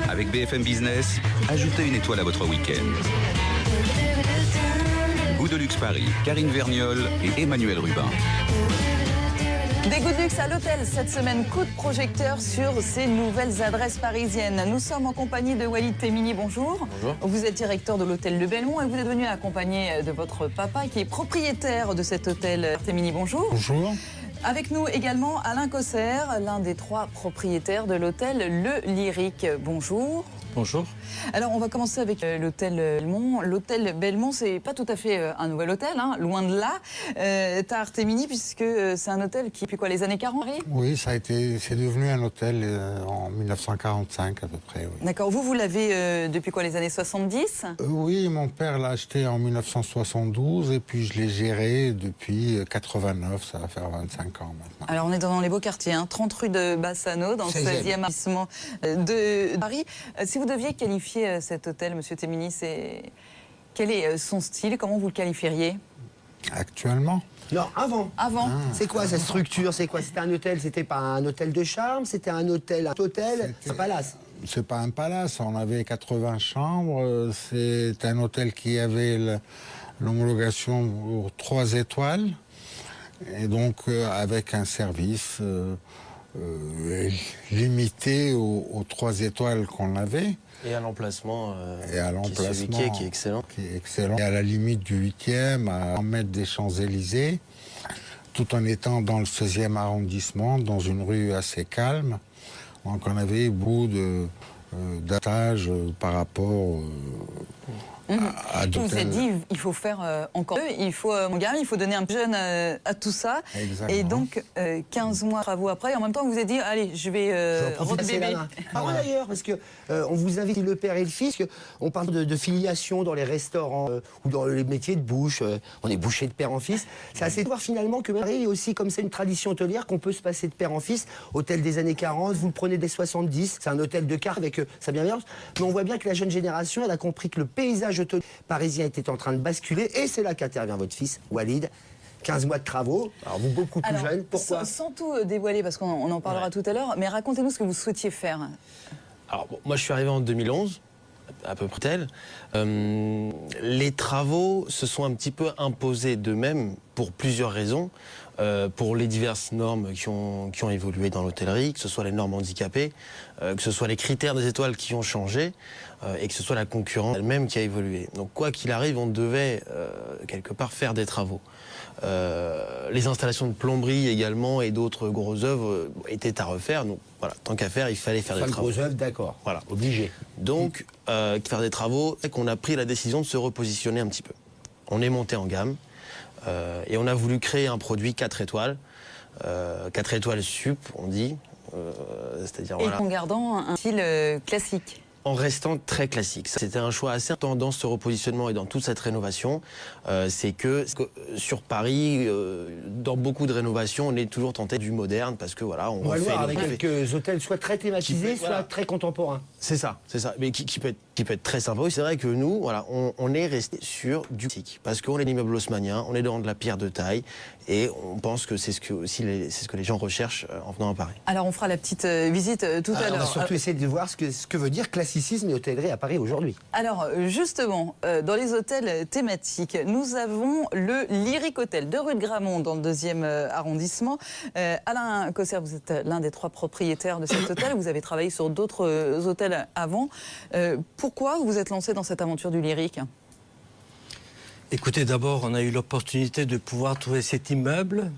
Avec BFM Business, ajoutez une étoile à votre week-end. Goût de luxe Paris, Karine Vergnol et Emmanuel Rubin. Des goûts de luxe à l'hôtel cette semaine, coup de projecteur sur ces nouvelles adresses parisiennes. Nous sommes en compagnie de Walid Temini, bonjour. Bonjour. Vous êtes directeur de l'hôtel Le Belmont et vous êtes venu accompagné de votre papa qui est propriétaire de cet hôtel. Temini, bonjour. Bonjour. Avec nous également Alain Cosser, l'un des 3 propriétaires de l'hôtel Le Lyrique. Bonjour. Bonjour. Alors, on va commencer avec l'hôtel Belmont. L'hôtel Belmont, c'est pas tout à fait un nouvel hôtel, hein, loin de là. Tahar Temini, puisque c'est un hôtel qui, depuis quoi, les années 40? Oui, c'est devenu un hôtel en 1945 à peu près. Oui. D'accord. Vous l'avez depuis quoi, les années 70? Oui, mon père l'a acheté en 1972 et puis je l'ai géré depuis 89, ça va faire 25 ans maintenant. Alors, on est dans les beaux quartiers, hein, 30 rue de Bassano, dans le 16e arrondissement de Paris. Si vous deviez qualifier cet hôtel, Monsieur Temini, quel est son style? Comment vous le qualifieriez? Actuellement? Non, avant. Avant. C'est quoi cette structure? C'est quoi? C'était un hôtel? C'était pas un hôtel de charme? C'était un hôtel, un palace? C'est pas un palace, on avait 80 chambres. C'est un hôtel qui avait l'homologation pour 3 étoiles. Et donc avec un service limité aux 3 étoiles qu'on avait. Et à l'emplacement qui est excellent. Qui est excellent. Et à la limite du 8e, à 100 mètres des Champs-Élysées, tout en étant dans le 16e arrondissement, dans une rue assez calme. Donc on avait beaucoup d'attaches par rapport à Vous vous êtes d'hôtels. dit, il faut faire encore mieux, il faut, mon gars, il faut donner un peu jeune à tout ça. Exactement. Et donc, 15 mois de travaux après, en même temps, vous vous êtes dit, allez, je vais rendre bébé. Pas moi d'ailleurs, parce que on vous invite le père et le fils, on parle de filiation dans les restaurants ou dans les métiers de bouche, on est bouché de père en fils. C'est assez de voir finalement que Paris est aussi comme c'est une tradition hôtelière qu'on peut se passer de père en fils. Hôtel des années 40, vous le prenez des 70, c'est un hôtel de carte avec sa bienveillance. Mais on voit bien que la jeune génération, elle a compris que le paysage hôtelier parisien était en train de basculer et c'est là qu'intervient votre fils, Walid. 15 mois de travaux, alors vous beaucoup plus jeune, pourquoi? Sans tout dévoiler, parce qu'on en parlera tout à l'heure, mais racontez-nous ce que vous souhaitiez faire. Alors, moi, je suis arrivé en 2011, à peu près tel. Les travaux se sont un petit peu imposés d'eux-mêmes pour plusieurs raisons. Pour les diverses normes qui ont évolué dans l'hôtellerie, que ce soit les normes handicapées, que ce soit les critères des étoiles qui ont changé, et que ce soit la concurrence elle-même qui a évolué. Donc quoi qu'il arrive, on devait quelque part faire des travaux. Les installations de plomberie également et d'autres grosses œuvres étaient à refaire. Donc voilà, tant qu'à faire, il fallait faire des travaux. Grosses œuvres, d'accord. Voilà. Obligé. Donc, faire des travaux, c'est qu'on a pris la décision de se repositionner un petit peu. On est monté en gamme et on a voulu créer un produit 4 étoiles. 4 étoiles sup, on dit. C'est-à-dire, Et en gardant un style classique. En restant très classique. C'était un choix assez important dans ce repositionnement et dans toute cette rénovation. C'est que sur Paris, dans beaucoup de rénovations, on est toujours tenté du moderne parce que voilà, on va le voir avec quelques hôtels soit très thématisés, soit très contemporains. C'est ça, mais qui peut être très sympa. Oui, c'est vrai que nous, voilà, on est resté sur du classique parce qu'on est l'immeuble haussmannien, on est dans de la pierre de taille et on pense que c'est ce que les gens recherchent en venant à Paris. Alors on fera la petite visite tout à l'heure. On va surtout essayer de voir ce que veut dire classicisme et hôtellerie à Paris aujourd'hui. Alors justement, dans les hôtels thématiques, nous avons le Lyrique Hôtel de rue de Gramont dans le 2e arrondissement. Alain Cosser, vous êtes l'un des 3 propriétaires de cet hôtel. Vous avez travaillé sur d'autres hôtels avant. Pourquoi vous vous êtes lancé dans cette aventure du Lyrique? Écoutez, d'abord, on a eu l'opportunité de pouvoir trouver cet immeuble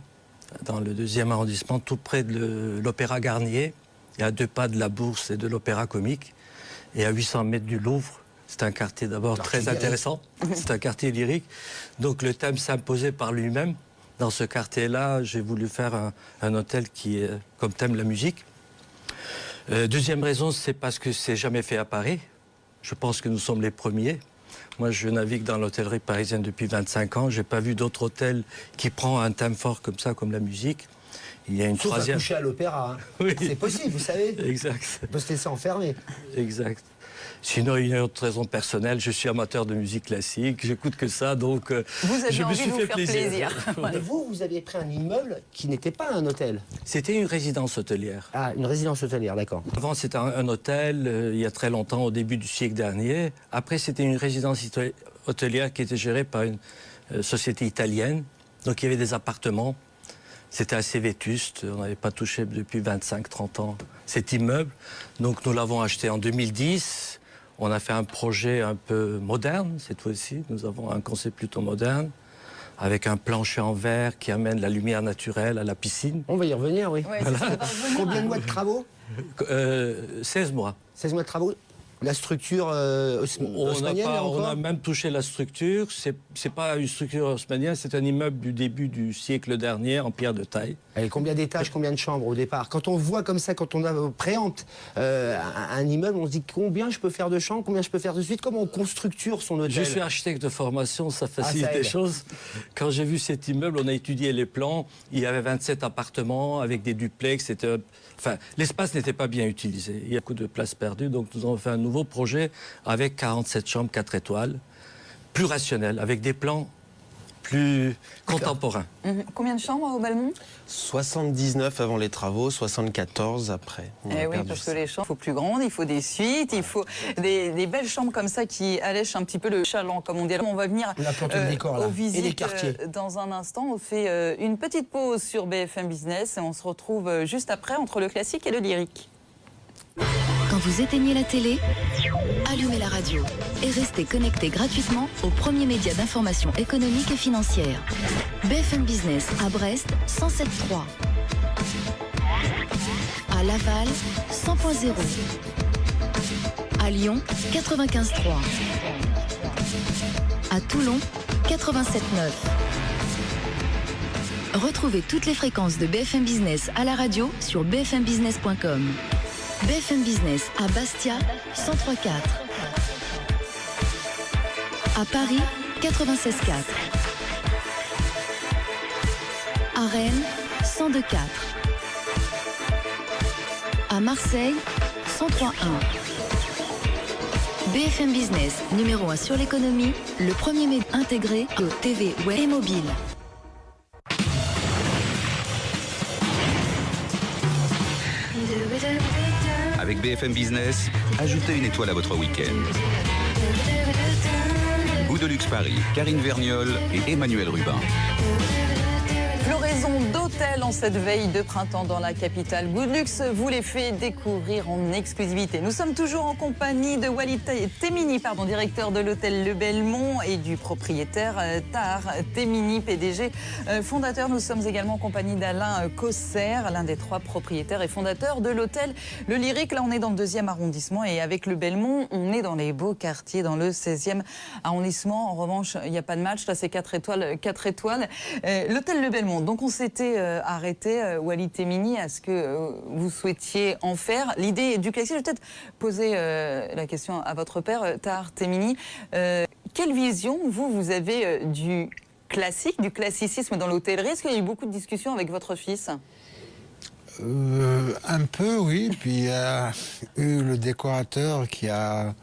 dans le 2e arrondissement, tout près de l'Opéra Garnier, et à 2 pas de la Bourse et de l'Opéra Comique, et à 800 mètres du Louvre. C'est un quartier d'abord très intéressant, c'est un quartier lyrique. Donc le thème s'imposait par lui-même. Dans ce quartier-là, j'ai voulu faire un hôtel qui est comme thème la musique. Deuxième raison, c'est parce que c'est jamais fait à Paris. Je pense que nous sommes les premiers. Moi, je navigue dans l'hôtellerie parisienne depuis 25 ans. Je n'ai pas vu d'autre hôtel qui prend un thème fort comme ça, comme la musique. Il y a une Sauf à troisième. coucher à l'opéra. Hein. Oui. C'est possible, vous savez. Exact. On peut se laisser enfermer. Exact. Sinon, il y a une autre raison personnelle. Je suis amateur de musique classique. J'écoute que ça, donc Vous avez je me envie suis de vous fait faire plaisir. plaisir. Et vous avez pris un immeuble qui n'était pas un hôtel. C'était une résidence hôtelière. Ah, une résidence hôtelière, d'accord. Avant, c'était un hôtel, il y a très longtemps, au début du siècle dernier. Après, c'était une résidence hôtelière qui était gérée par une société italienne. Donc, il y avait des appartements. C'était assez vétuste. On n'avait pas touché depuis 25-30 ans cet immeuble. Donc, nous l'avons acheté en 2010. On a fait un projet un peu moderne, cette fois-ci. Nous avons un concept plutôt moderne, avec un plancher en verre qui amène la lumière naturelle à la piscine. On va y revenir, oui. Ouais, ça va revenir. Combien de mois de travaux 16 mois. 16 mois de travaux. La structure haussmannienne, On a encore même touché la structure. C'est pas une structure haussmannienne, c'est un immeuble du début du siècle dernier en pierre de taille. Allez, combien d'étages, combien de chambres au départ? Quand on voit comme ça, quand on préempte un immeuble, on se dit combien je peux faire de chambres, combien je peux faire de suite, comment on constructure son hôtel? Je suis architecte de formation, ça facilite ça les aide. choses. Quand j'ai vu cet immeuble, on a étudié les plans. Il y avait 27 appartements avec des duplex. L'espace n'était pas bien utilisé. Il y a beaucoup de place perdue. Donc nous avons fait un nouveau projet avec 47 chambres, 4 étoiles, plus rationnel, avec des plans plus contemporains. Combien de chambres au Belmont? 79 avant les travaux, 74 après. On a Eh oui, perdu parce que ça. les chambres, il faut plus grandes, il faut des suites, il faut des belles chambres comme ça qui allèchent un petit peu le chaland, comme on dit. Alors, on va venir La plante de décor, là. aux visites Et les quartiers. dans un instant. On fait une petite pause sur BFM Business et on se retrouve juste après entre le classique et le lyrique. Quand vous éteignez la télé, allumez la radio et restez connecté gratuitement au premier média d'information économique et financière. BFM Business à Brest, 107.3. À Laval, 100.0. À Lyon, 95.3. À Toulon, 87.9. Retrouvez toutes les fréquences de BFM Business à la radio sur bfmbusiness.com. BFM Business à Bastia, 103.4. À Paris, 96.4. À Rennes, 102.4. À Marseille, 103.1. BFM Business, numéro 1 sur l'économie, le premier média intégré de TV, web et mobile. Avec BFM Business, ajoutez une étoile à votre week-end. Goût de luxe Paris, Karine Vergnol et Emmanuel Rubin. Floraison d'hôtels en cette veille de printemps dans la capitale. Goût de luxe vous les fait découvrir en exclusivité. Nous sommes toujours en compagnie de Walid Temini, directeur de l'hôtel Le Belmont, et du propriétaire Tahar Temini, PDG, fondateur. Nous sommes également en compagnie d'Alain Cosser, l'un des 3 propriétaires et fondateurs de l'hôtel Le Lyrique. Là, on est dans le 2e arrondissement et avec Le Belmont, on est dans les beaux quartiers, dans le 16e arrondissement. En revanche, il n'y a pas de match. Là, c'est 4 étoiles. 4 étoiles. L'hôtel Le Belmont. Donc on s'était arrêté, Walid Temini, à ce que vous souhaitiez en faire. L'idée du classique, je vais peut-être poser la question à votre père, Tahar Temini. Quelle vision, vous avez du classique, du classicisme dans l'hôtellerie? Est-ce qu'il y a eu beaucoup de discussions avec votre fils? Un peu, oui. Puis il y a eu le décorateur qui a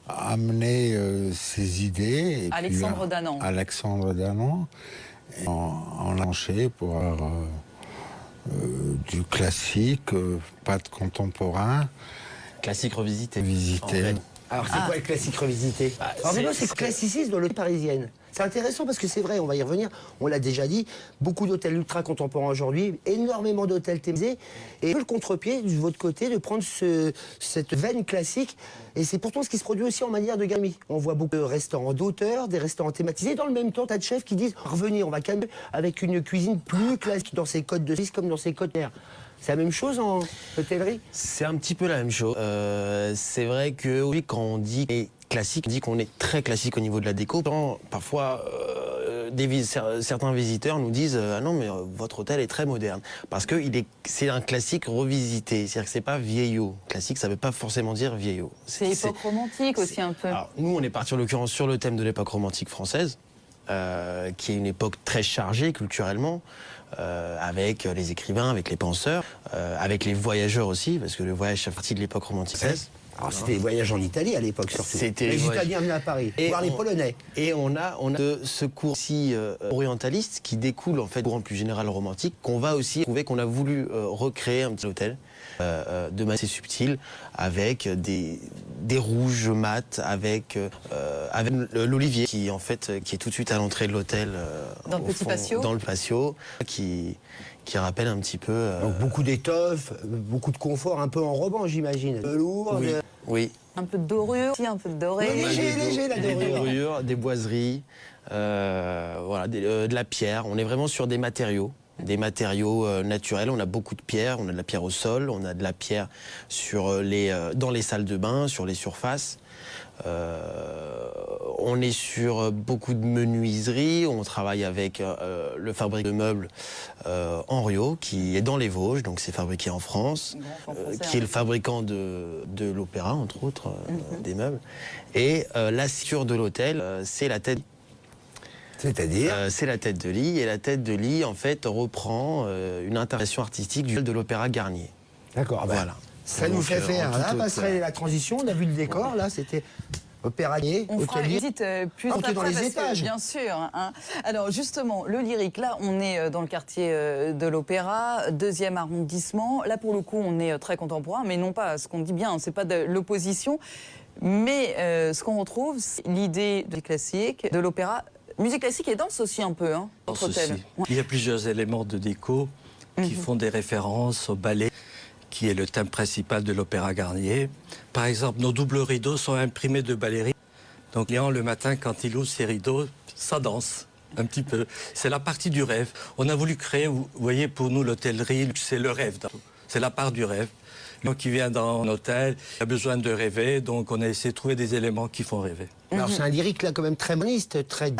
amené ses idées. Et Alexandre puis, Danan. Alexandre Danan. Et on a penché pour avoir du classique, pas de contemporain. Classique revisité. Visité. En fait. Alors, c'est quoi le classique revisité? Alors, c'est- moi, c'est le classicisme dans l'hôtel parisienne. C'est intéressant parce que c'est vrai, on va y revenir, on l'a déjà dit, beaucoup d'hôtels ultra contemporains aujourd'hui, énormément d'hôtels thématisés, et le contre-pied de votre côté de prendre cette veine classique, et c'est pourtant ce qui se produit aussi en manière de gamie. On voit beaucoup de restaurants d'auteurs, des restaurants thématisés, dans le même temps, tas de chefs qui disent revenir, on va calmer avec une cuisine plus classique dans ses codes de Suisse comme dans ses codes terre. C'est la même chose en hôtellerie? C'est un petit peu la même chose. C'est vrai que oui, quand on dit qu'on est classique, on dit qu'on est très classique au niveau de la déco. Parfois, certains visiteurs nous disent ah non, mais votre hôtel est très moderne. Parce que c'est un classique revisité. C'est-à-dire que c'est pas vieillot. Classique, ça veut pas forcément dire vieillot. C'est époque romantique aussi un peu. Alors, nous, on est parti en l'occurrence sur le thème de l'époque romantique française, qui est une époque très chargée culturellement. avec les écrivains, avec les penseurs, avec les voyageurs aussi, parce que le voyage fait partie de l'époque romantique. Alors c'était les voyages en Italie à l'époque surtout. C'était les les voyages. Italiens venaient à Paris, voir les Polonais. Et on a de ce cours si orientaliste qui découle en fait du courant plus général romantique qu'on va aussi trouver qu'on a voulu recréer un petit hôtel de manière assez subtile avec des rouges mat, avec l'olivier qui en fait qui est tout de suite à l'entrée de l'hôtel Dans le petit patio. dans le patio qui rappelle un petit peu Donc beaucoup d'étoffes, beaucoup de confort, un peu enrobant j'imagine. Velours, oui. Un peu de dorure, aussi, un peu de doré. Oui, léger la Des dorure. dorures, des boiseries, voilà, de la pierre. On est vraiment sur des matériaux naturels. On a beaucoup de pierres, on a de la pierre au sol, on a de la pierre dans les salles de bain, sur les surfaces. On est sur beaucoup de menuiserie. On travaille avec le fabricant de meubles Henriot, qui est dans les Vosges, donc c'est fabriqué en France, qui est le fabricant de l'opéra, entre autres, des meubles. Et la signature de l'hôtel, c'est la tête. C'est-à-dire C'est la tête de lit, et la tête de lit, en fait, reprend une interprétation artistique de l'opéra Garnier. D'accord, Voilà. Ça Donc, nous fait faire, en toute là, hauteur. passerait la transition, on a vu le décor, là, c'était opéranier, On fera une hôtelier. visite plus Ah, on est dans les parce que, étages. bien sûr. Hein. Alors justement, le lyrique, là on est dans le quartier de l'Opéra, 2e arrondissement. Là pour le coup on est très contemporain, mais non pas ce qu'on dit bien, c'est pas de l'opposition. Mais ce qu'on retrouve, c'est l'idée de classique, de l'opéra. Musique classique et danse aussi un peu, hein, Dans votre ceci. hôtel. Il y a plusieurs éléments de déco qui font des références au ballet, qui est le thème principal de l'Opéra Garnier. Par exemple, nos doubles rideaux sont imprimés de ballerines. Donc, Léon, le matin, quand il ouvre ses rideaux, ça danse un petit peu. C'est la partie du rêve. On a voulu créer, vous voyez, pour nous, l'hôtellerie, c'est le rêve. C'est la part du rêve. Donc, qui vient dans un hôtel, il a besoin de rêver, donc on a essayé de trouver des éléments qui font rêver. Alors c'est un lyrique là quand même très moniste, très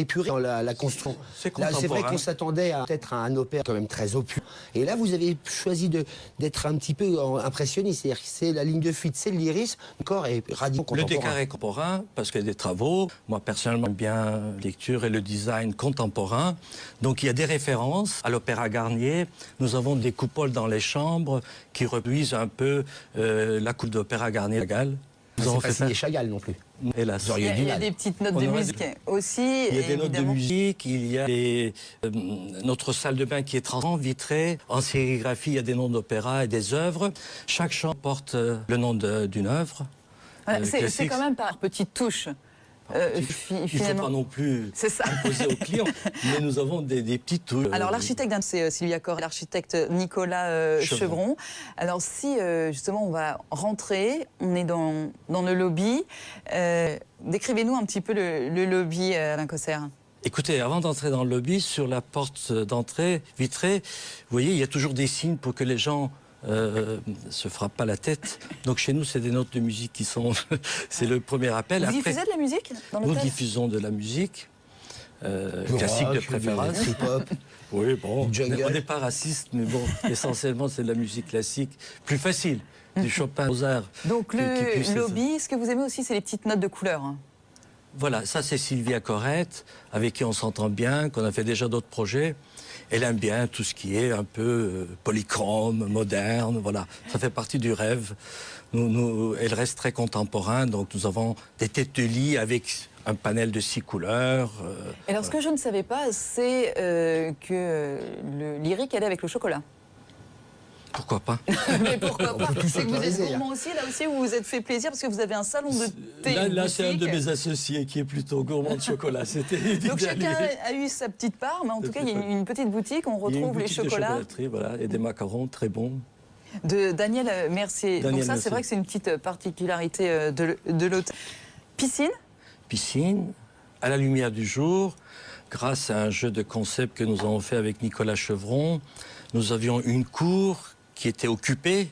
épuré dans la construction. C'est Là, c'est vrai contemporain. qu'on s'attendait à peut-être à un opéra quand même très opulent. Et là vous avez choisi d'être un petit peu impressionniste, c'est-à-dire que c'est la ligne de fuite, c'est le lyrisme, le corps est radicalement Le contemporain. décor est contemporain parce qu'il y a des travaux. Moi, personnellement, j'aime bien la lecture et le design contemporain. Donc, il y a des références à l'Opéra Garnier. Nous avons des coupoles dans les chambres qui reproduisent un peu la coupe d'Opéra Garnier à Gall. Nous C'est avons pas fait signé Chagall non plus. hélas. Vous auriez Il y a, du il y a mal. des petites notes On de aurait musique aussi. Il y a des notes de évidemment. musique, il y a notre salle de bain qui est transparente, vitrée. En sérigraphie, il y a des noms d'opéra et des œuvres. Chaque chambre porte le nom d'une œuvre. Voilà, c'est classique. quand même par petites touches. Il ne faut Finalement. pas non plus C'est ça. imposer aux clients, mais nous avons des petites touches. Alors l'architecte, c'est Sylvia Corre, l'architecte Nicolas Chevron. Alors si justement on va rentrer, on est dans le lobby. Décrivez-nous un petit peu le lobby, Alain Cosser. Écoutez, avant d'entrer dans le lobby, sur la porte d'entrée vitrée, vous voyez, il y a toujours des signes pour que les gens se frappent pas la tête. Donc chez nous, c'est des notes de musique qui sont... c'est le premier appel. Vous Après, diffusez de la musique dans nous l'hôtel? diffusons de la musique. Du Classique de rock, préférence. du trip-hop. Oui, bon, Du jungle. on n'est pas raciste, mais bon, essentiellement, c'est de la musique classique. Plus facile, du Chopin, Mozart. Donc qui puisse- le lobby, ce que vous aimez aussi, c'est les petites notes de couleur. Hein. Voilà, ça c'est Sylvia Corrette, avec qui on s'entend bien, qu'on a fait déjà d'autres projets. Elle aime bien tout ce qui est un peu polychrome, moderne, voilà. Ça fait partie du rêve. Elle reste très contemporain, donc nous avons des têtes de lit avec un panel de 6 couleurs. Et alors ce que je ne savais pas, c'est que le lyrique allait avec le chocolat. Pourquoi pas? Mais pourquoi pas? peut tout C'est que vous êtes s'autoriser, hein. gourmand aussi, là aussi, vous vous êtes fait plaisir parce que vous avez un salon de thé. Là c'est un de boutique. mes associés qui est plutôt gourmand de chocolat. C'était Donc l'idée à lui. chacun a eu sa petite part, mais en tout cas, il y a une petite boutique, on Il y a une retrouve les boutique de chocolats chocolaterie, voilà, et des macarons très bons. de Daniel Mercier. Daniel Donc ça, Mercier. c'est vrai que c'est une petite particularité de l'hôtel. Piscine, Piscine, à la lumière du jour, grâce à un jeu de concept que nous avons fait avec Nicolas Chevron. Nous avions une cour qui était occupée.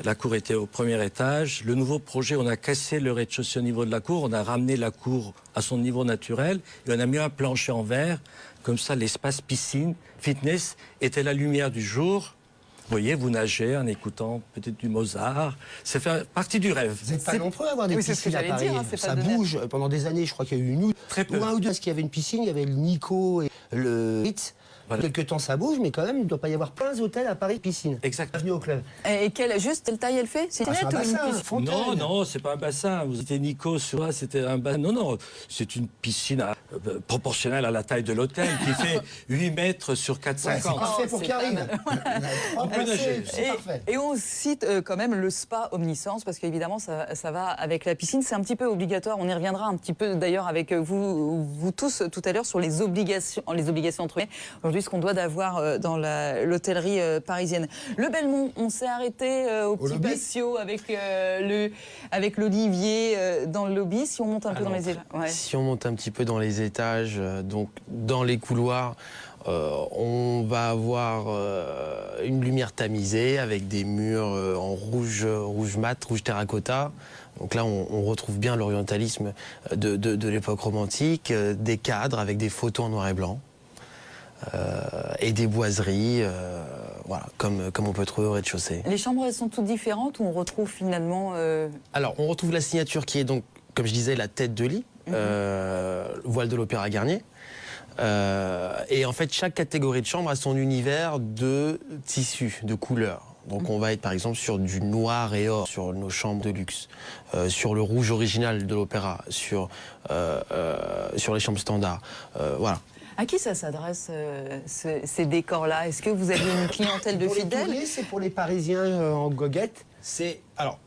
La cour était au premier étage. Le nouveau projet, on a cassé le rez-de-chaussée au niveau de la cour. On a ramené la cour à son niveau naturel. Et on a mis un plancher en verre. Comme ça, l'espace piscine, fitness, était la lumière du jour. Vous voyez, vous nagez en écoutant peut-être du Mozart. Ça fait partie du rêve. Vous n'êtes pas nombreux à avoir des Oui, c'est ce que piscines à j'allais Paris. dire, hein, c'est pas Ça donné. bouge pendant des années. Je crois qu'il y a eu une ou Très peu. un ou deux. Parce qu'il y avait une piscine, il y avait le Nico et le Ritz. Voilà. Quelque temps ça bouge, mais quand même, il ne doit pas y avoir plein d'hôtels à Paris piscine. Exact. Bienvenue au club. Et quelle taille elle fait? C'est Ah, c'est un net ou une bassin, piscine? fontaine. Non, c'est pas un bassin. Vous étiez Nico, sur c'était un bassin. Non, c'est une piscine proportionnelle à la taille de l'hôtel qui fait 8 mètres sur Ouais, 450. c'est parfait pour c'est Karine. On peut nager. C'est parfait. Et on cite quand même le spa Omniscience, parce qu'évidemment, ça va avec la piscine. C'est un petit peu obligatoire. On y reviendra un petit peu d'ailleurs avec vous tous tout à l'heure sur les obligations entre guillemets. Aujourd'hui, ce qu'on doit avoir dans l'hôtellerie parisienne. Le Belmont, on s'est arrêté au petit lobby patio avec l'Olivier dans le lobby. Si on monte un peu dans les étages. Ouais. Si on monte un petit peu dans les étages, donc dans les couloirs, on va avoir une lumière tamisée avec des murs en rouge mat, rouge terracotta. Donc là, on retrouve bien l'orientalisme de l'époque romantique, des cadres avec des photos en noir et blanc. Et des boiseries, voilà, comme on peut trouver au rez-de-chaussée. Les chambres, elles sont toutes différentes ou on retrouve finalement... Alors, on retrouve la signature qui est donc, comme je disais, la tête de lit, voile de l'Opéra Garnier. Et en fait, chaque catégorie de chambre a son univers de tissu, de couleurs. Donc on va être par exemple sur du noir et or, sur nos chambres de luxe, sur le rouge original de l'opéra, sur les chambres standards. Voilà. À qui ça s'adresse, ces décors-là? Est-ce que vous avez une clientèle de Pour les fidèles? touristes, c'est pour les Parisiens en goguette. C'est alors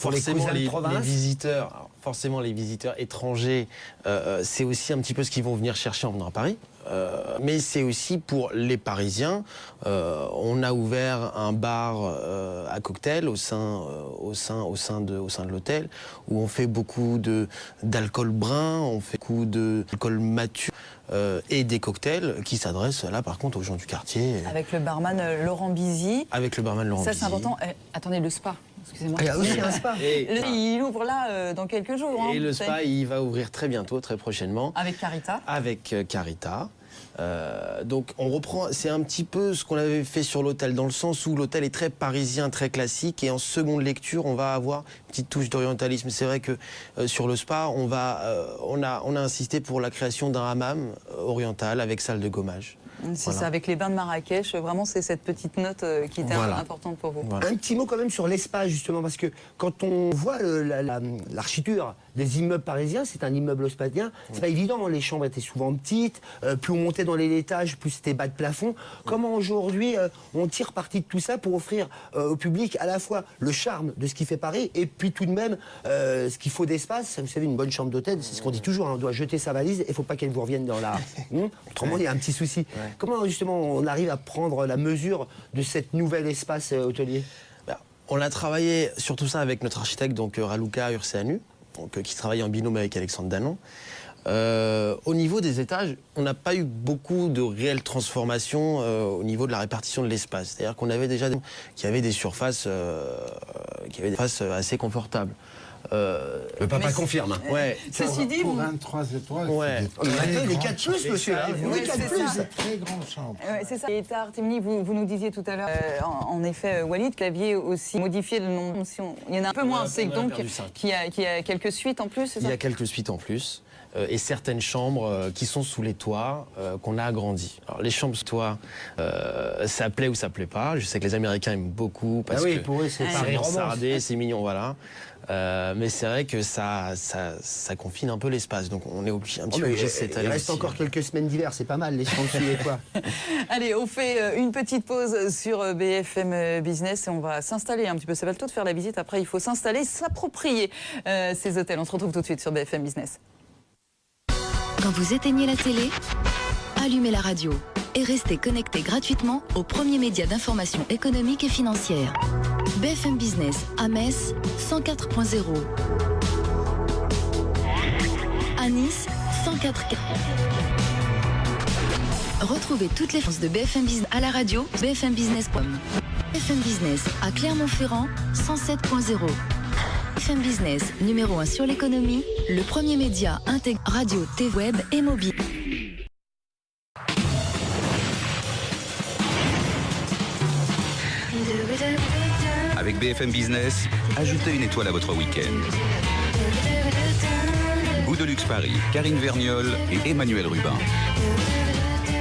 Pour les forcément cousins de province. les visiteurs étrangers, c'est aussi un petit peu ce qu'ils vont venir chercher en venant à Paris. Mais c'est aussi pour les Parisiens. On a ouvert un bar à cocktail au sein de l'hôtel où on fait beaucoup d'alcool brun, on fait beaucoup d'alcool mature et des cocktails qui s'adressent là par contre aux gens du quartier. Avec le barman Laurent Bizy. Avec le barman Laurent Ça, Bizy. c'est important. Attendez, le spa. Excusez-moi. Il y a aussi un spa. Il ouvre là dans quelques jours. hein, Et le vous spa, savez. il va ouvrir très bientôt, très prochainement. Avec Carita. Avec Carita. Donc on reprend, c'est un petit peu ce qu'on avait fait sur l'hôtel, dans le sens où l'hôtel est très parisien, très classique, et en seconde lecture, on va avoir une petite touche d'orientalisme. C'est vrai que sur le spa, on a insisté pour la création d'un hammam oriental avec salle de gommage. C'est Voilà. ça, avec les bains de Marrakech. Vraiment, c'est cette petite note qui était Voilà. importante pour vous. Voilà. Un petit mot quand même sur l'espace, justement, parce que quand on voit l'architecture des immeubles parisiens, c'est un immeuble haussmannien, c'est pas évident, les chambres étaient souvent petites, plus on montait dans les étages, plus c'était bas de plafond. Comment aujourd'hui on tire parti de tout ça pour offrir au public à la fois le charme de ce qui fait Paris, et puis tout de même ce qu'il faut d'espace. Vous savez, une bonne chambre d'hôtel, c'est ce qu'on dit toujours, hein, on doit jeter sa valise, et il ne faut pas qu'elle vous revienne dans la... Autrement, il y a un petit souci. Comment justement on arrive à prendre la mesure de cet nouvel espace hôtelier? On a travaillé sur tout ça avec notre architecte, donc Raluca Urceanu, qui travaille en binôme avec Alexandre Danon. Au niveau des étages, on n'a pas eu beaucoup de réelles transformations au niveau de la répartition de l'espace. C'est-à-dire qu'on avait déjà qui avaient des surfaces assez confortables. Le papa confirme. Hein. Ouais. Ceci dit, pour vous... 23 étoiles, Ouais. c'est des très Les grandes 4 plus, monsieur. Hein. Ouais, Les 4 c'est plus. ça. très grandes chambres. c'est ça. Et Artemini, vous nous disiez tout à l'heure, en effet, Walid, que l'aviez aussi modifié le nom. Il y en a un peu moins, c'est donc perdu 5. qu'il y a quelques suites en plus, c'est Il ça? y a quelques suites en plus. Et certaines chambres qui sont sous les toits qu'on a agrandies. Alors les chambres sous toit, ça plaît ou ça plaît pas. Je sais que les Américains aiment beaucoup parce Ah oui, que pour eux, c'est Paris romance. mansardé, c'est mignon, voilà. Mais c'est vrai que ça confine un peu l'espace, donc on est obligé, un petit peu obligé de s'étaler. Il reste aussi. encore quelques semaines d'hiver, c'est pas mal, les chambres sous les toits. Allez, on fait une petite pause sur BFM Business et on va s'installer un petit peu. Ça va le tout de faire la visite. Après, il faut s'installer, s'approprier ces hôtels. On se retrouve tout de suite sur BFM Business. Quand vous éteignez la télé, allumez la radio et restez connecté gratuitement au premier média d'information économique et financière. BFM Business à Metz 104.0. À Nice 104.4. Retrouvez toutes les chances de BFM Business à la radio bfmbusiness.com. BFM Business à Clermont-Ferrand 107.0. BFM Business, numéro 1 sur l'économie, le premier média intégré radio, TV, web et mobile. Avec BFM Business, ajoutez une étoile à votre week-end. Goût de luxe Paris, Karine Verniol et Emmanuel Rubin.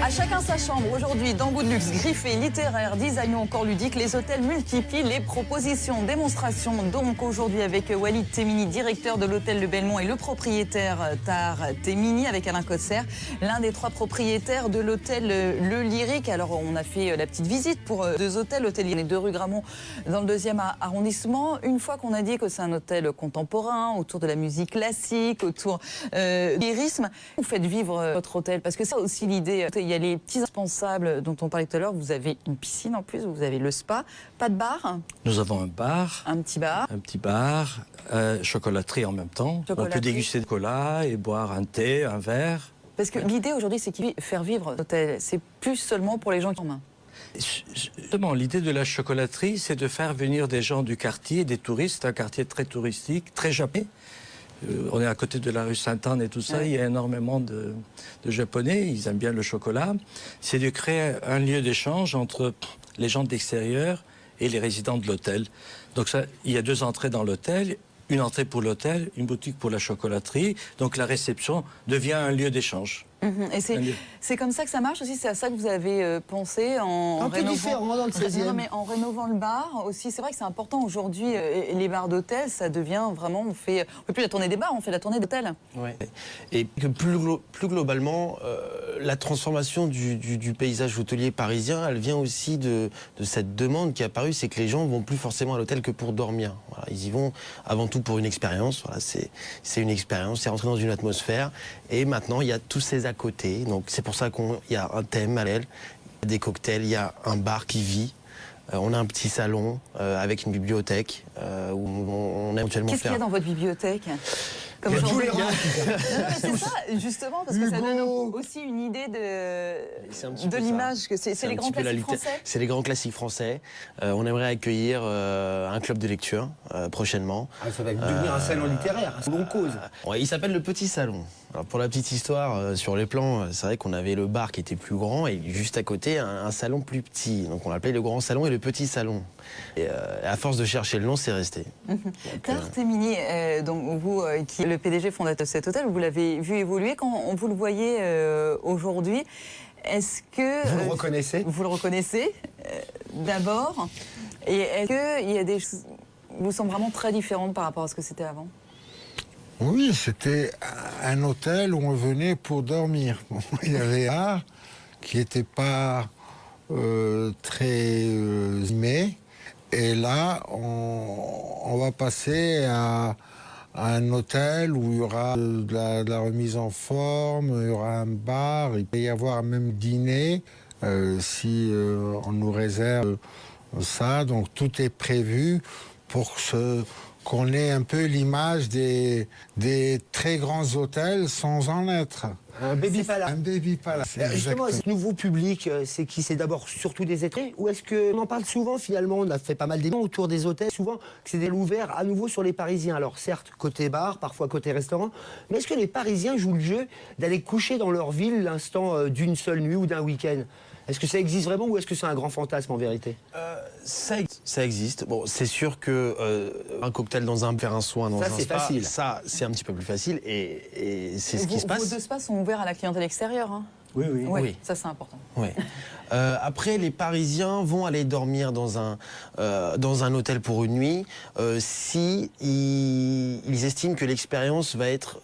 À chacun sa chambre. Aujourd'hui, dans Goût de luxe, griffé, littéraire, design ou encore ludique, les hôtels multiplient les propositions. Démonstration donc aujourd'hui avec Walid Temini, directeur de l'hôtel Le Belmont et le propriétaire Tahar Temini avec Alain Cosser, l'un des 3 propriétaires de l'hôtel Le Lyrique. Alors on a fait la petite visite pour 2 hôtels, l'hôtel Lyrique de rue Gramont dans le 2e arrondissement. Une fois qu'on a dit que c'est un hôtel contemporain, autour de la musique classique, autour de lyrisme, vous faites vivre votre hôtel parce que c'est aussi l'idée. Il y a les petits indispensables dont on parlait tout à l'heure. Vous avez une piscine en plus, vous avez le spa, pas de bar. Nous avons un bar. Un petit bar. Un petit bar, chocolaterie en même temps. On Chocolaterie. peut déguster de cola et boire un thé, un verre. Parce que l'idée aujourd'hui, c'est qu'il faire vivre l'hôtel. C'est plus seulement pour les gens qui ont en main. Justement, l'idée de la chocolaterie, c'est de faire venir des gens du quartier, des touristes, un quartier très touristique, très japonais. On est à côté de la rue Sainte-Anne et tout ça, Ouais. il y a énormément de Japonais, ils aiment bien le chocolat. C'est de créer un lieu d'échange entre les gens de l'extérieur et les résidents de l'hôtel. Donc ça, il y a 2 entrées dans l'hôtel, une entrée pour l'hôtel, une boutique pour la chocolaterie. Donc la réception devient un lieu d'échange. Et c'est comme ça que ça marche aussi. C'est à ça que vous avez pensé en Un peu rénovant. différent dans le 16e. Non, mais en rénovant le bar aussi. C'est vrai que c'est important aujourd'hui. Les bars d'hôtel, ça devient vraiment. On fait plus la tournée des bars, on fait la tournée d'hôtel. Ouais. Et que plus globalement, la transformation du paysage hôtelier parisien, elle vient aussi de cette demande qui est apparue, c'est que les gens vont plus forcément à l'hôtel que pour dormir. Voilà, ils y vont avant tout pour une expérience. Voilà, c'est une expérience, c'est rentrer dans une atmosphère. Et maintenant, il y a tous ces à côté. Donc c'est pour ça qu'il y a un thème à l'hôtel, il y a des cocktails, il y a un bar qui vit. On a un petit salon avec une bibliothèque où on éventuellement Qu'est-ce qu'il y a dans votre bibliothèque? Comme Il y a genre tous de- les rangs. Non, mais c'est ça, justement, parce que ça donne Hugo. aussi une idée C'est un petit de peu ça. l'image. Que c'est un les grands petit peu la classiques litté- français. C'est les grands classiques français. On aimerait accueillir un club de lecture prochainement. Ah, ça va devenir un salon littéraire, c'est bon cause. Ouais, il s'appelle le Petit Salon. Alors pour la petite histoire, sur les plans, c'est vrai qu'on avait le bar qui était plus grand et juste à côté un salon plus petit. Donc on l'appelait le Grand Salon et le Petit Salon. Et à force de chercher le nom, c'est resté. Tahar Temini, donc vous qui êtes le PDG fondateur de cet hôtel, vous l'avez vu évoluer. Quand vous le voyez aujourd'hui, est-ce que Vous le reconnaissez? Vous le reconnaissez d'abord, et est-ce qu'il y a des choses vous semblent vraiment très différentes par rapport à ce que c'était avant? Oui, c'était un hôtel où on venait pour dormir. Bon, il y avait un qui n'était pas très aimé. Et là, on va passer à un hôtel où il y aura de la remise en forme, il y aura un bar, il peut y avoir même dîner si on nous réserve ça. Donc tout est prévu pour qu'on ait un peu l'image des très grands hôtels sans en être. Un baby palace. Un baby palace. Justement, exactement. ce nouveau public, c'est qui? C'est d'abord surtout des étrangers? Ou est-ce qu'on en parle souvent finalement? On a fait pas mal d'émissions autour des hôtels, souvent que c'est des ouverts à nouveau sur les Parisiens. Alors certes, côté bar, parfois côté restaurant, mais est-ce que les Parisiens jouent le jeu d'aller coucher dans leur ville l'instant d'une seule nuit ou d'un week-end? Est-ce que ça existe vraiment ou est-ce que c'est un grand fantasme en vérité? Ça existe. Bon, c'est sûr que un cocktail dans faire un soin dans Ça, un c'est spa, facile. ça c'est un petit peu plus facile et c'est ce qui se Vos passe. 2 spas sont ouverts à la clientèle extérieure. Hein. Oui, oui. Ouais, Oui. ça c'est important. Ouais. Après, les Parisiens vont aller dormir dans un hôtel pour une nuit si ils estiment que l'expérience va être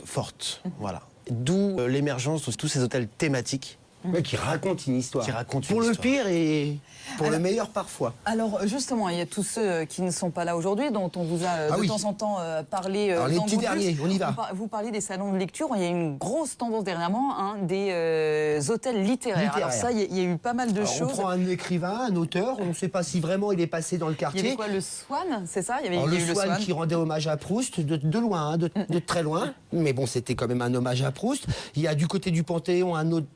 forte. Voilà. D'où l'émergence de tous ces hôtels thématiques. Ouais, qui racontent une histoire. Qui racontent pour une le histoire. pire et pour le meilleur parfois. Alors justement, il y a tous ceux qui ne sont pas là aujourd'hui, dont on vous a Ah de oui. temps en temps parlé. Alors, les dans petits Goût de luxe. derniers, on y va. Vous parliez des salons de lecture. Il y a une grosse tendance dernièrement des hôtels littéraires. Alors ça, il y a eu pas mal de Alors, on choses. prend un écrivain, un auteur, on ne sait pas si vraiment il est passé dans le Il y quartier. avait quoi, le Swan, c'est ça? Il y avait Alors, il y a le eu Swan qui rendait hommage à Proust, de loin, hein, de très loin. Mais bon, c'était quand même un hommage à Proust. Il y a du côté du Panthéon un hôtel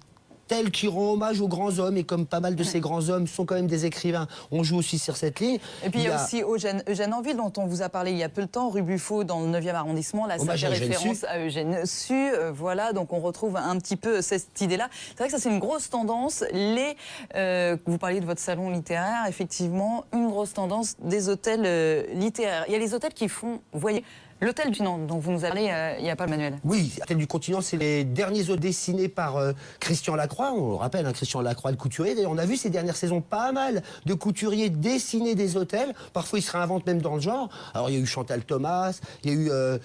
qui rend hommage aux grands hommes. Et comme pas mal de ces grands hommes sont quand même des écrivains, on joue aussi sur cette ligne. Et puis il y a aussi Eugène Anville, dont on vous a parlé il y a peu de temps, rue Buffo, dans le 9e arrondissement. Là, ça Hommage fait à Eugène référence Sue. à Eugène Sue. Voilà, donc on retrouve un petit peu cette idée-là. C'est vrai que ça, c'est une grosse tendance. Vous parliez de votre salon littéraire, effectivement, une grosse tendance des hôtels littéraires. Il y a les hôtels qui font, vous voyez, L'hôtel du Nord, dont vous nous avez parlé il n'y a pas, Manuel. Oui, l'hôtel du continent, c'est les derniers hôtels dessinés par Christian Lacroix. On le rappelle, hein, Christian Lacroix, le couturier. D'ailleurs, on a vu ces dernières saisons pas mal de couturiers dessiner des hôtels. Parfois, ils se réinventent même dans le genre. Alors, il y a eu Chantal Thomas, il y a eu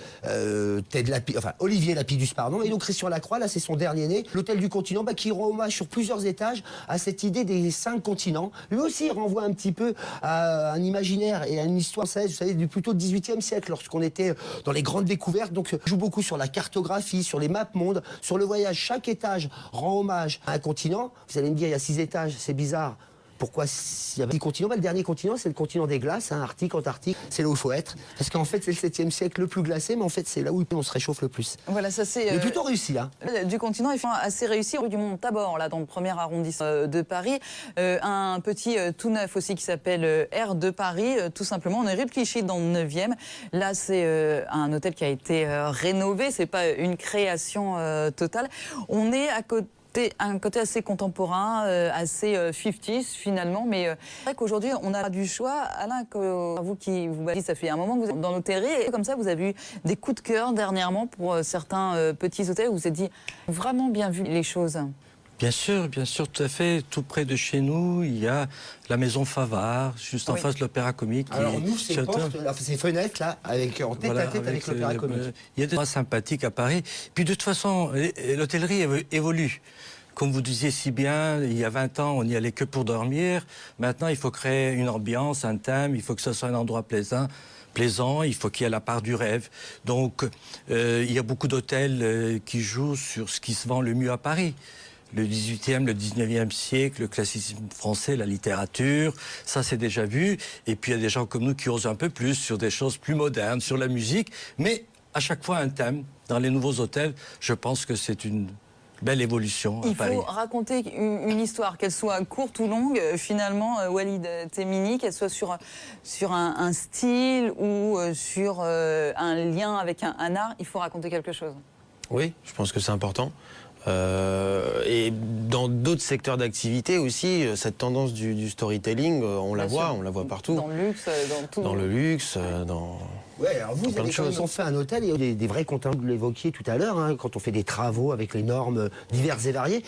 Olivier Lapidus, pardon. Et donc, Christian Lacroix, là, c'est son dernier né. L'hôtel du continent, qui rend hommage sur plusieurs étages à cette idée des 5 continents. Lui aussi, il renvoie un petit peu à un imaginaire et à une histoire française, vous savez, du plutôt 18e siècle, lorsqu'on était dans les grandes découvertes. Donc, joue beaucoup sur la cartographie, sur les maps monde, sur le voyage. Chaque étage rend hommage à un continent. Vous allez me dire, il y a 6 étages, c'est bizarre. Pourquoi il y a 10 continents? Le dernier continent, c'est le continent des glaces, hein, Arctique, Antarctique. C'est là où il faut être. Parce qu'en fait, c'est le 7e siècle le plus glacé, mais en fait, c'est là où on se réchauffe le plus. Voilà, ça c'est. Mais plutôt réussi, hein. Du continent est assez réussi, rue du Mont-Tabor, là, dans le premier arrondissement de Paris. Un petit tout neuf aussi qui s'appelle Air de Paris, tout simplement. On est rue de Clichy dans le 9e. Là, c'est un hôtel qui a été rénové. C'est pas une création totale. On est à côté. Un côté assez contemporain, assez 50s finalement, mais c'est vrai qu'aujourd'hui on a du choix. Alain, vous qui vous battez, ça fait un moment que vous êtes dans l'hôtellerie, et comme ça vous avez eu des coups de cœur dernièrement pour certains petits hôtels où vous vous êtes dit vraiment bien vu les choses. Bien sûr, tout à fait. Tout près de chez nous, il y a la maison Favard, juste en face de l'Opéra Comique. Alors nous, ces portes, ces fenêtres là, en tête à tête avec l'Opéra Comique. Il y a des endroits sympathiques à Paris. Puis de toute façon, l'hôtellerie évolue. Comme vous disiez si bien, il y a 20 ans, on n'y allait que pour dormir. Maintenant, il faut créer une ambiance, un thème, il faut que ce soit un endroit plaisant, il faut qu'il y ait la part du rêve. Donc, il y a beaucoup d'hôtels qui jouent sur ce qui se vend le mieux à Paris. Le 18e, le 19e siècle, le classicisme français, la littérature, ça c'est déjà vu. Et puis il y a des gens comme nous qui osent un peu plus sur des choses plus modernes, sur la musique. Mais à chaque fois un thème. Dans les nouveaux hôtels, je pense que c'est une belle évolution à Paris. Il faut raconter une histoire, qu'elle soit courte ou longue, finalement, Walid Temini, qu'elle soit sur un style ou sur un lien avec un art, il faut raconter quelque chose. Oui, je pense que c'est important. Et dans d'autres secteurs d'activité aussi, cette tendance du storytelling, on la voit partout. Dans le luxe, dans tout. Dans le luxe, dans... Ouais, alors vous avez quand même fait un hôtel, il y a des vrais comptes, vous l'évoquiez tout à l'heure, hein, quand on fait des travaux avec les normes diverses et variées.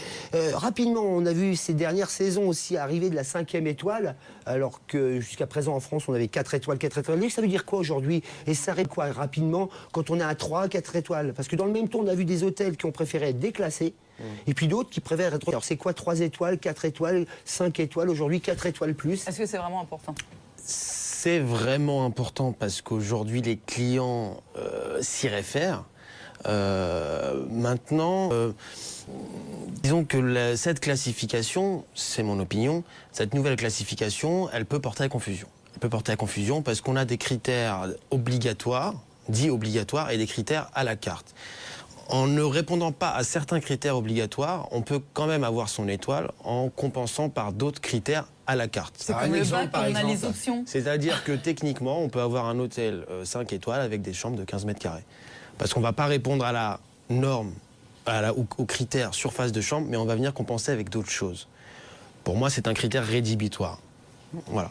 Rapidement, on a vu ces dernières saisons aussi arriver de la 5e étoile, alors que jusqu'à présent en France, on avait 4 étoiles, 4 étoiles. Ça veut dire quoi aujourd'hui? Et ça arrive quoi rapidement quand on est à 3, 4 étoiles? Parce que dans le même temps, on a vu des hôtels qui ont préféré être déclassés, et puis d'autres qui préfèrent être... Alors c'est quoi 3 étoiles, 4 étoiles, 5 étoiles, aujourd'hui 4 étoiles plus? Est-ce que c'est vraiment important? C'est vraiment important parce qu'aujourd'hui les clients s'y réfèrent. Maintenant, disons que cette classification, c'est mon opinion, cette nouvelle classification, elle peut porter à confusion. Elle peut porter à confusion parce qu'on a des critères obligatoires, dits obligatoires, et des critères à la carte. En ne répondant pas à certains critères obligatoires, on peut quand même avoir son étoile en compensant par d'autres critères à la carte. C'est comme le bac, on a les options. C'est-à-dire que techniquement, on peut avoir un hôtel 5 étoiles avec des chambres de 15 mètres carrés. Parce qu'on ne va pas répondre à la norme, aux critères surface de chambre, mais on va venir compenser avec d'autres choses. Pour moi, c'est un critère rédhibitoire. Voilà,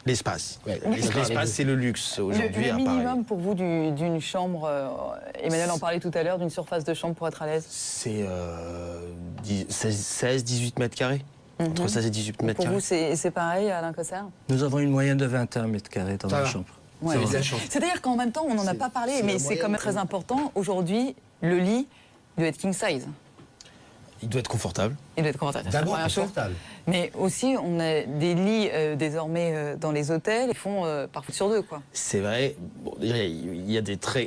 l'espace. Ouais, l'espace, c'est le luxe aujourd'hui à Paris. Le minimum pour vous d'une chambre, Emmanuel en parlait tout à l'heure, d'une surface de chambre pour être à l'aise? C'est 16-18 mètres carrés. Entre 16 et 18 mètres carrés. Pour vous, c'est pareil, Alain Cosser? Nous avons une moyenne de 21 mètres carrés dans la chambre. Ouais. C'est-à-dire qu'en même temps, on n'en a pas parlé, mais c'est quand même très important. Aujourd'hui, le lit doit être king size. Il doit être confortable. Il doit être confortable. D'abord confortable. Mais aussi, on a des lits désormais dans les hôtels, ils font parfois sur 2, quoi. C'est vrai. Bon, déjà, il y a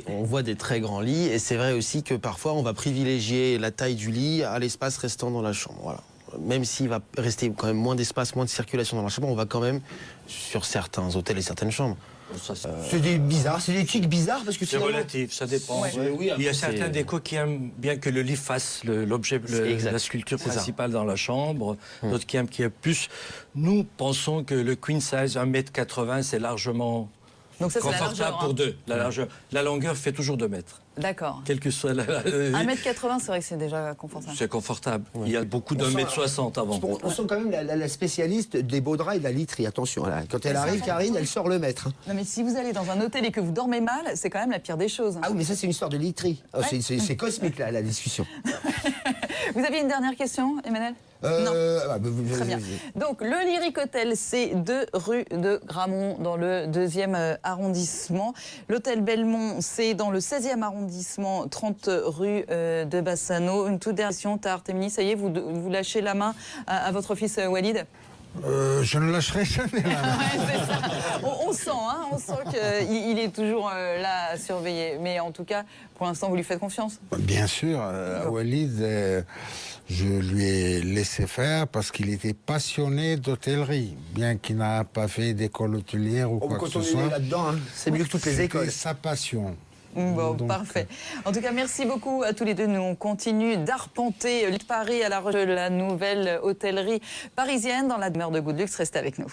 on voit des très grands lits, et c'est vrai aussi que parfois, on va privilégier la taille du lit à l'espace restant dans la chambre. Voilà. Même s'il va rester quand même moins d'espace, moins de circulation dans la chambre, on va quand même sur certains hôtels et certaines chambres. C'est des bizarres, c'est des tics bizarres parce que c'est relatif, ça dépend. Ouais. Oui, il y a certains décos qui aiment bien que le lit fasse l'objet, la sculpture principale dans la chambre, d'autres qui aiment qu'il y ait plus. Nous pensons que le queen size 1,80 m, c'est largement Donc ça, c'est la Confortable largeur. pour hein. deux. La largeur. La longueur fait toujours 2 mètres. D'accord. Quel que soit la... 1m80, c'est vrai que c'est déjà confortable. C'est confortable. Il y a beaucoup On sent- d'1m60 avant. On sent quand même la spécialiste des beaux draps et de la literie. Attention, là. Quand elle arrive, Karine, elle sort le mètre. Hein. Non, mais si vous allez dans un hôtel et que vous dormez mal, c'est quand même la pire des choses. Ah oui, mais ça, c'est une histoire de literie. Oh, c'est cosmique, là, la discussion. Vous aviez une dernière question, Emmanuel? Très bien. Donc, le Lyric Hotel, c'est 2 rue de Gramont, dans le 2e arrondissement. L'hôtel Belmont, c'est dans le 16e arrondissement, 30 rue de Bassano. Une toute dernière question, Artemini, ça y est, vous lâchez la main à votre fils Walid? Je ne lâcherai jamais la main. Ouais, c'est ça. On sent qu'il est toujours là à surveiller. Mais en tout cas, pour l'instant, vous lui faites confiance? Bien sûr, Walid, je lui ai laissé faire parce qu'il était passionné d'hôtellerie, bien qu'il n'a pas fait d'école hôtelière ou quoi que Quand ce on est soit. là-dedans, hein, c'est mieux que toutes les C'était écoles. sa passion. Bon, Donc, parfait. En tout cas, merci beaucoup à tous les deux. Nous, on continue d'arpenter Paris à la recherche de la nouvelle hôtellerie parisienne dans la demeure de Good Luxe. Restez avec nous.